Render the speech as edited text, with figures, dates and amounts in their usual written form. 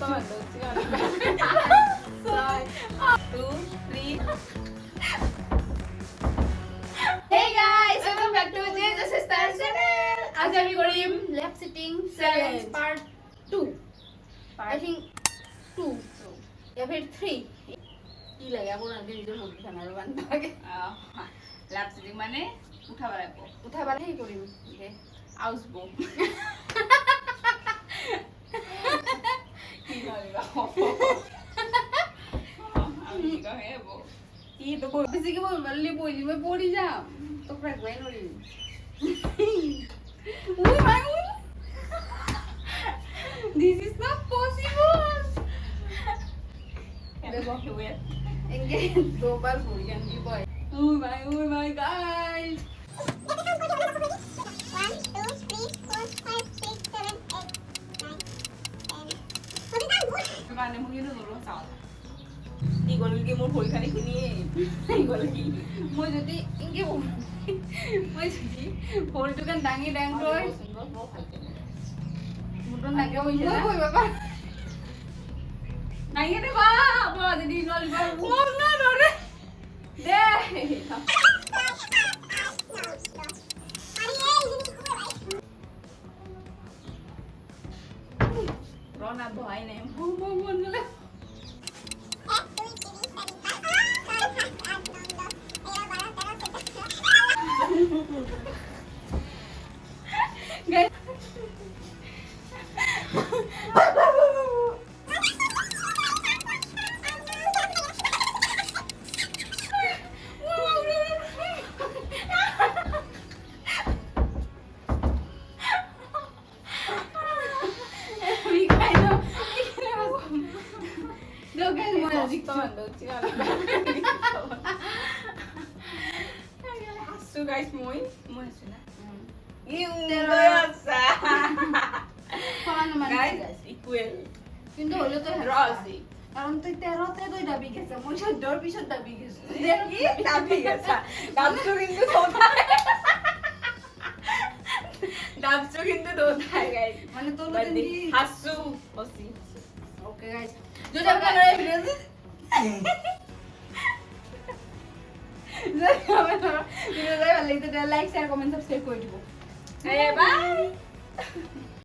Hey guys, welcome back to Jesus Sisters channel. आज आम्ही करूँ lap sitting challenge part 2. I think 2 या फिर 3. কি লাগে আপোনাৰ ভিডিও বহুত খানাৰ বান্ধ লাগে ল্যাপ সিটিং মানে উঠাব লাগিব উঠাই বালে হে কৰিম যে আউসবো কি কৰিবা আমি কি কহেব কি তো বেশি কি বললি বলি মই পড়ি যাম তো প্রাকবাই নরি উই মাই উই This is not possible. দেখো হুয়ে Engge global Korean boy. Oh my guys. 1, 2, 3, 4, 5, 6, 7, 8, 9, 10. মানে মোক কিন্তু নলো চাও কি গল কি মোৰ ভৰিখানি খিনিয়ে কি গল কি মই যদি ইংগে মই যদি ভৰিটো কান দাঙি দাঙ লৈ মুটো নাগে হৈছে না কই বাবা নাই রে বাবা যদি নলবা ও না নরে দে রনা ভয় নেই মন গলে guys So guys, moi asu na. Guys, equal. কিন্তু হলো তো Draw আছে। কারণ তুই 13 তে তুই দাবি গেছে মই 14 পিছত দাবি গেছে দেখি দাবি গেছা। দাবছো কিন্তু দোধায়। দাবছো কিন্তু দোধায় guys। মানে তোর বদি কি হাসু ওসি। ওকে গাইস যদি আপনারা এই ভিডিও ভিডিও ভালো লাগলে লাইক শেয়ার কমেন্ট সাবস্ক্রাইব করে দিব Bye bye.